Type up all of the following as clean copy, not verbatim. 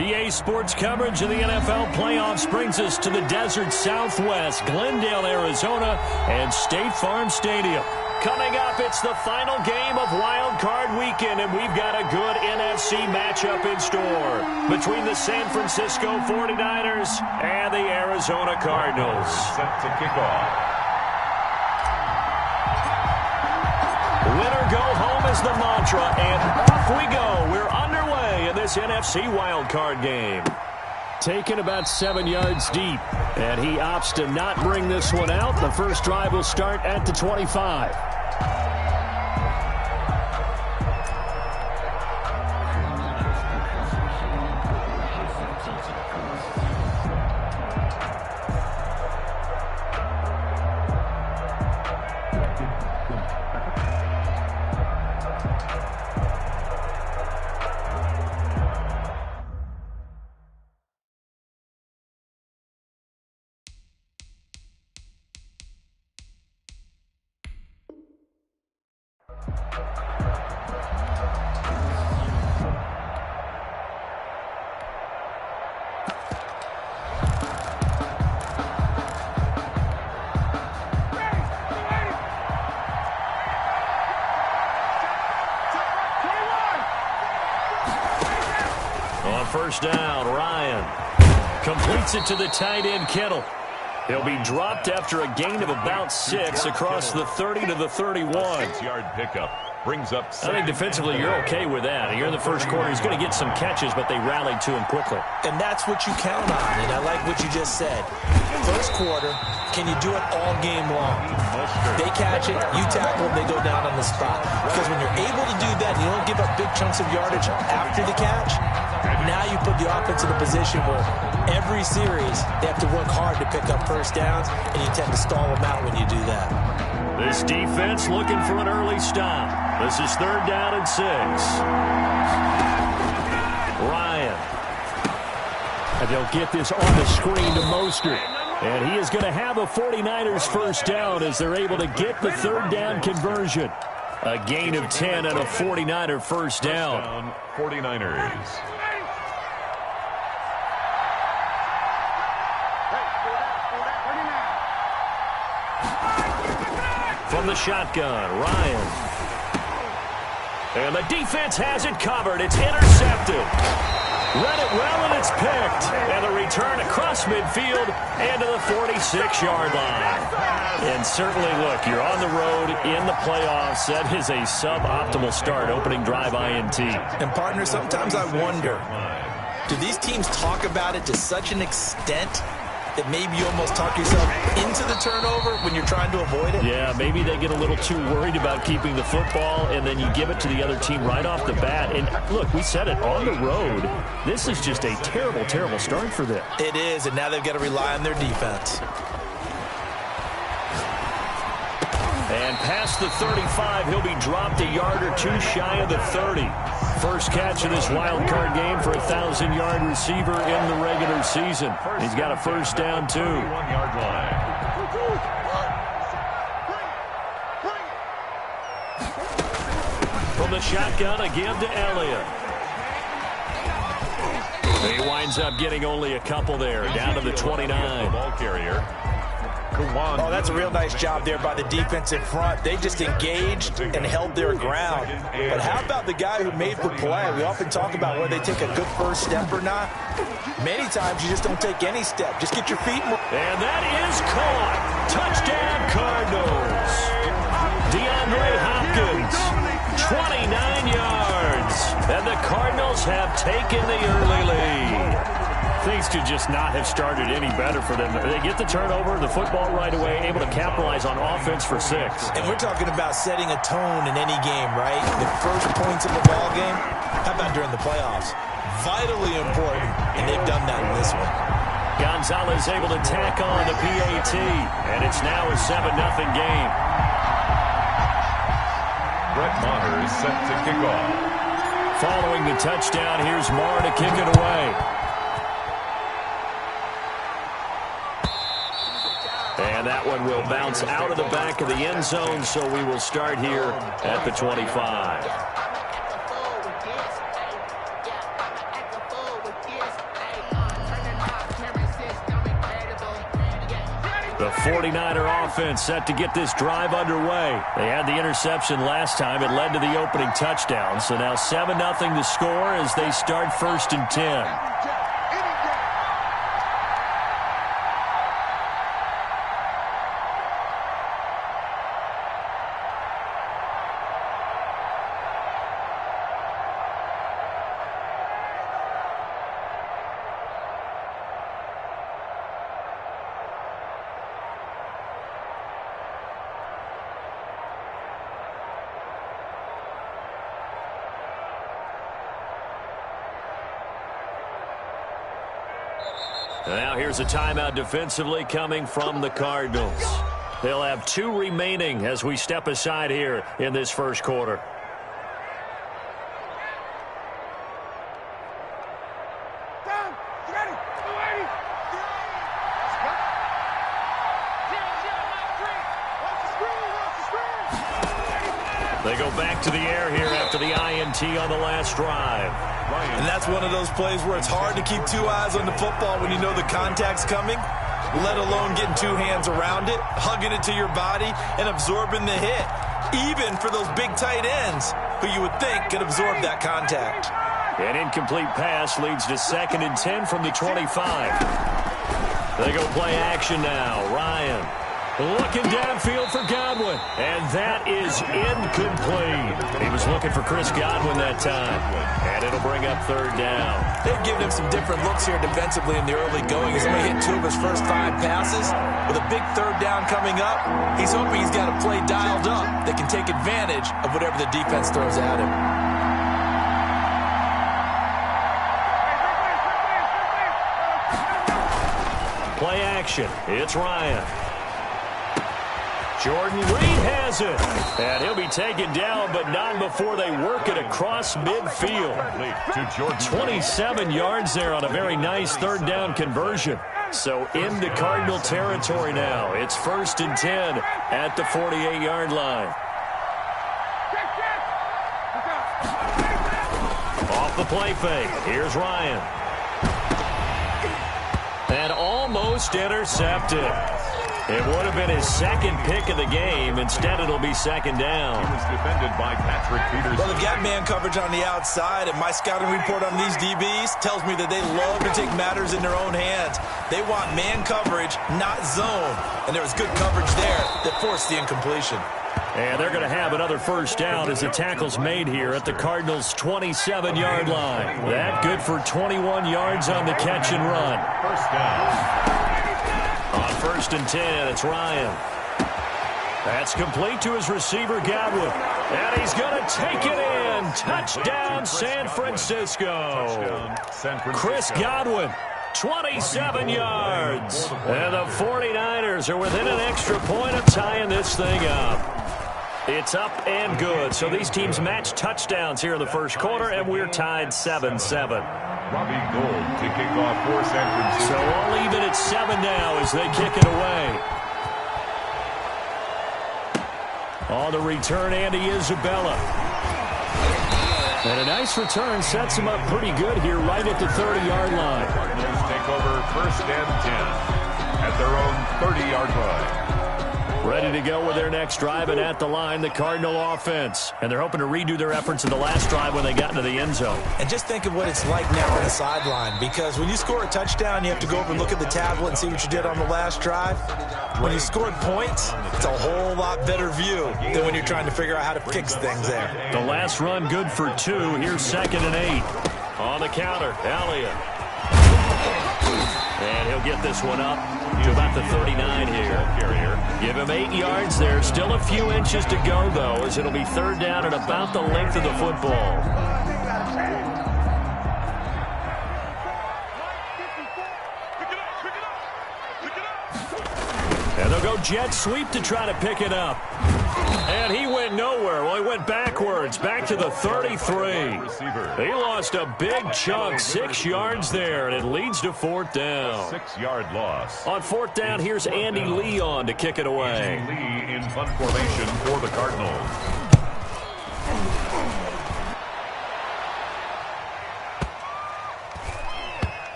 EA Sports coverage of the NFL playoffs brings us to the desert Southwest, Glendale, Arizona, and State Farm Stadium. Coming up, it's the final game of Wild Card Weekend, and we've got a good NFC matchup in store between the San Francisco 49ers and the Arizona Cardinals. Set to kick off. Winner go home is the mantra, and off we go. We're underway in this NFC wildcard game. Taken about 7 yards deep, and he opts to not bring this one out. The first drive will start at the 25. First down, Ryan completes it to the tight end, Kittle. He'll be dropped after a gain of about 6 across the 30 to the 31. 6-yard pickup brings up. I think defensively you're okay with that. Here in the first quarter, he's going to get some catches, but they rallied to him quickly. And that's what you count on, and I like what you just said. First quarter, can you do it all game long? They catch it, you tackle them, they go down on the spot. Because when you're able to do that, and you don't give up big chunks of yardage after the catch, now you put the offense in a position where every series they have to work hard to pick up first downs, and you tend to stall them out when you do that. This defense looking for an early stop. This is 3rd down and 6. Ryan. And they'll get this on the screen to Mostert. And he is going to have a 49ers first down as they're able to get the 3rd down conversion. A gain of 10 and a 49er first down. 49ers. From the shotgun, Ryan. And the defense has it covered. It's intercepted. Read it well, and it's picked. And a return across midfield and to the 46-yard line. And certainly, look, you're on the road in the playoffs. That is a suboptimal start, opening drive INT. And, partner, sometimes I wonder, do these teams talk about it to such an extent that maybe you almost talk yourself into the turnover when you're trying to avoid it? Yeah, maybe they get a little too worried about keeping the football, and then you give it to the other team right off the bat. And look, we said it, on the road, this is just a terrible, terrible start for them. It is, and now they've got to rely on their defense. And past the 35, he'll be dropped a yard or two shy of the 30. First catch of this wild card game for a 1,000-yard receiver in the regular season. He's got a first down, too. 1-yard line. From the shotgun, a give to Elliott. He winds up getting only a couple there, down to the 29. Ball carrier. Oh, that's a real nice job there by the defense in front. They just engaged and held their ground. But how about the guy who made the play? We often talk about whether they take a good first step or not. Many times you just don't take any step. Just get your feet moving. And that is caught. Touchdown, Cardinals. DeAndre Hopkins, 29 yards. And the Cardinals have taken the early lead. Things could just not have started any better for them. They get the turnover, the football right away, able to capitalize on offense for 6. And we're talking about setting a tone in any game, right? The first points of a ball game. How about during the playoffs? Vitally important, and they've done that in this one. Gonzalez able to tack on the PAT, and it's now a 7-0 game. Brett Maher is set to kick off. Following the touchdown, here's Maher to kick it away. And that one will bounce out of the back of the end zone, so we will start here at the 25. 49er offense set to get this drive underway. They had the interception last time. It led to the opening touchdown. So now 7-0 to score as they start 1st and 10. Now here's a timeout defensively coming from the Cardinals. They'll have 2 remaining as we step aside here in this first quarter. They go back to the air here after the INT on the last drive. And that's one of those plays where it's hard to keep 2 eyes on the football when you know the contact's coming, let alone getting 2 hands around it, hugging it to your body, and absorbing the hit, even for those big tight ends who you would think could absorb that contact. An incomplete pass leads to 2nd and 10 from the 25. They go play action now. Ryan looking downfield for Godwin, and that is incomplete. He was looking for Chris Godwin that time, and it'll bring up 3rd down. They've given him some different looks here defensively in the early going. He's only hit 2 of his first 5 passes. With a big 3rd down coming up, he's hoping he's got a play dialed up that can take advantage of whatever the defense throws at him. Play action. It's Ryan. Jordan Reed has it. And he'll be taken down, but not before they work it across midfield. 27 yards there on a very nice 3rd down conversion. So into Cardinal territory now. It's 1st and 10 at the 48-yard line. Off the play fake. Here's Ryan. And almost intercepted. It would have been his 2nd pick of the game. Instead, it'll be 2nd down. He was defended by Patrick Peterson. Well, they've got man coverage on the outside, and my scouting report on these DBs tells me that they love to take matters in their own hands. They want man coverage, not zone. And there was good coverage there that forced the incompletion. And they're going to have another 1st down as the tackle's made here at the Cardinals' 27-yard line. That good for 21 yards on the catch and run. 1st down. On 1st and 10, it's Ryan. That's complete to his receiver, Godwin. And he's going to take it in. Touchdown, San Francisco. Chris Godwin, 27 yards. And the 49ers are within an extra point of tying this thing up. It's up and good. So these teams match touchdowns here in the first quarter, and we're tied 7-7. Robbie Gould to kick off for San Francisco. So all even at 7 now as they kick it away. On the return, Andy Isabella. And a nice return sets him up pretty good here right at the 30-yard line. Cardinals take over 1st and 10 at their own 30-yard line. Ready to go with their next drive, and at the line, the Cardinal offense. And they're hoping to redo their efforts in the last drive when they got into the end zone. And just think of what it's like now on the sideline, because when you score a touchdown, you have to go over and look at the tablet and see what you did on the last drive. When you scored points, it's a whole lot better view than when you're trying to figure out how to fix things there. The last run good for 2. Here's 2nd and 8. On the counter, Elliott. And he'll get this one up to about the 39 here. Give him 8 yards there. Still a few inches to go, though, as it'll be 3rd down at about the length of the football. And they'll go jet sweep to try to pick it up. And he went nowhere. Well, he went backwards, back to the 33. He lost a big chunk, 6 yards there, and it leads to 4th down. 6-yard loss. On 4th down, here's Andy Lee on to kick it away. Andy Lee in punt formation for the Cardinals.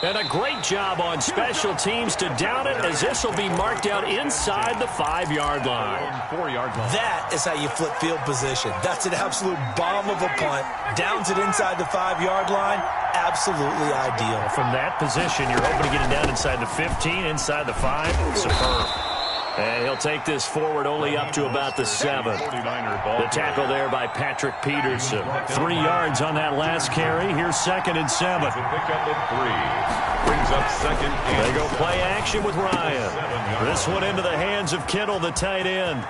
And a great job on special teams to down it, as this will be marked out inside the 5-yard line. That is how you flip field position. That's an absolute bomb of a punt. Downs it inside the 5-yard line. Absolutely ideal. From that position, you're hoping to get it down inside the 15, inside the 5. Superb. And he'll take this forward only up to about the 7. The tackle there by Patrick Peterson. 3 yards on that last carry. Here's 2nd and 7. Pick up at 3. Brings up 2nd and They go play action with Ryan. This one into the hands of Kittle, the tight end.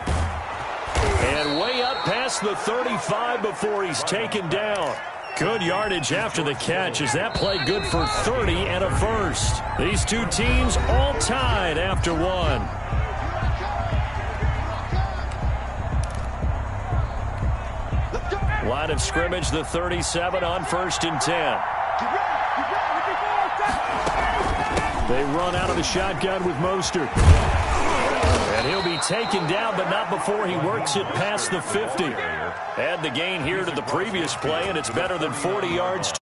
And way up past the 35 before he's taken down. Good yardage after the catch, as that play good for 30 and a first. These two teams all tied after one. Line of scrimmage, the 37 on 1st and 10. They run out of the shotgun with Mostert. And he'll be taken down, but not before he works it past the 50. Add the gain here to the previous play, and it's better than 40 yards.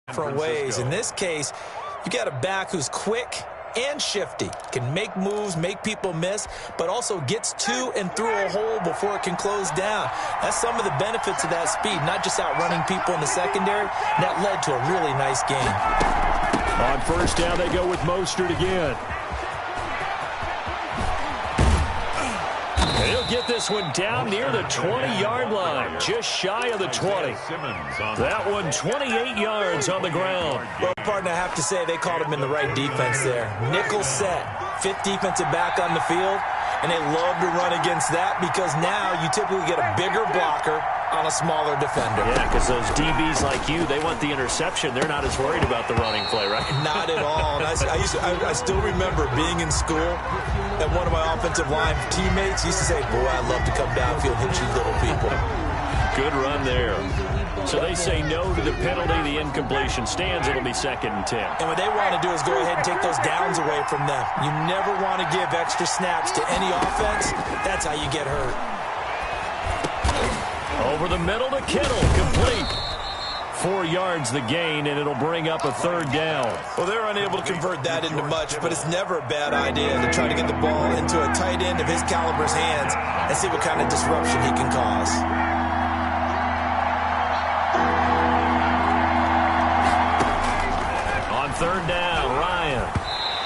Different ways. In this case, you got a back who's quick and shifty, can make moves, make people miss, but also gets to and through a hole before it can close down. That's some of the benefits of that speed, not just outrunning people in the secondary. That led to a really nice game. On 1st down, they go with Mostert again. And he'll get this one down near the 20-yard line, just shy of the 20. That one 28 yards on the ground. Well, partner, I have to say they called him in the right defense there. Nickel set, 5th defensive back on the field, and they love to run against that because now you typically get a bigger blocker on a smaller defender. Yeah, because those DBs like you, they want the interception. They're not as worried about the running play, right? Not at all. And I still remember being in school, and one of my offensive line teammates used to say, boy, I'd love to come downfield and hit you little people. Good run there. So they say no to the penalty. The incompletion stands. It'll be 2nd and 10. And what they want to do is go ahead and take those downs away from them. You never want to give extra snaps to any offense. That's how you get hurt. Over the middle to Kittle, complete. 4 yards the gain, and it'll bring up a 3rd down. Well, they're unable to convert that into much, but it's never a bad idea to try to get the ball into a tight end of his caliber's hands and see what kind of disruption he can cause. On 3rd down, Ryan.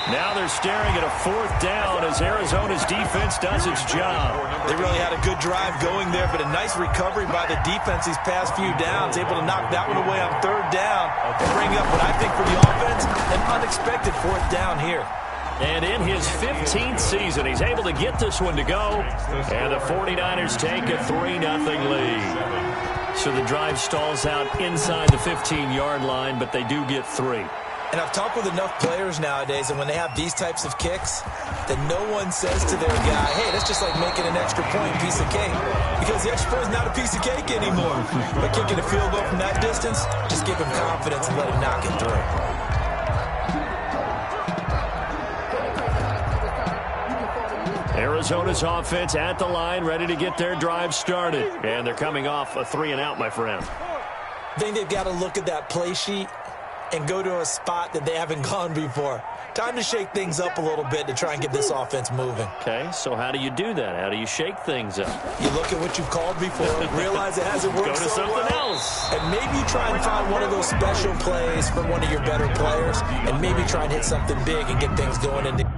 Now they're staring at a 4th down as Arizona's defense does its job. They really had a good drive going there, but a nice recovery by the defense these past few downs, able to knock that one away on 3rd down and bring up what I think for the offense, an unexpected 4th down here. And in his 15th season, he's able to get this one to go. And the 49ers take a 3-0 lead. So the drive stalls out inside the 15-yard line, but they do get 3. And I've talked with enough players nowadays, and when they have these types of kicks, that no one says to their guy, hey, that's just like making an extra point piece of cake. Because the extra point is not a piece of cake anymore. But kicking a field goal from that distance, just give him confidence and let him knock it through. Arizona's offense at the line, ready to get their drive started. And they're coming off a 3-and-out, my friend. I think they've got to look at that play sheet and go to a spot that they haven't gone before. Time to shake things up a little bit to try and get this offense moving. Okay, so how do you do that? How do you shake things up? You look at what you've called before, realize it hasn't worked Go to so something well, else. and maybe you try and find one of those special plays from one of your better players, and maybe try and hit something big and get things going into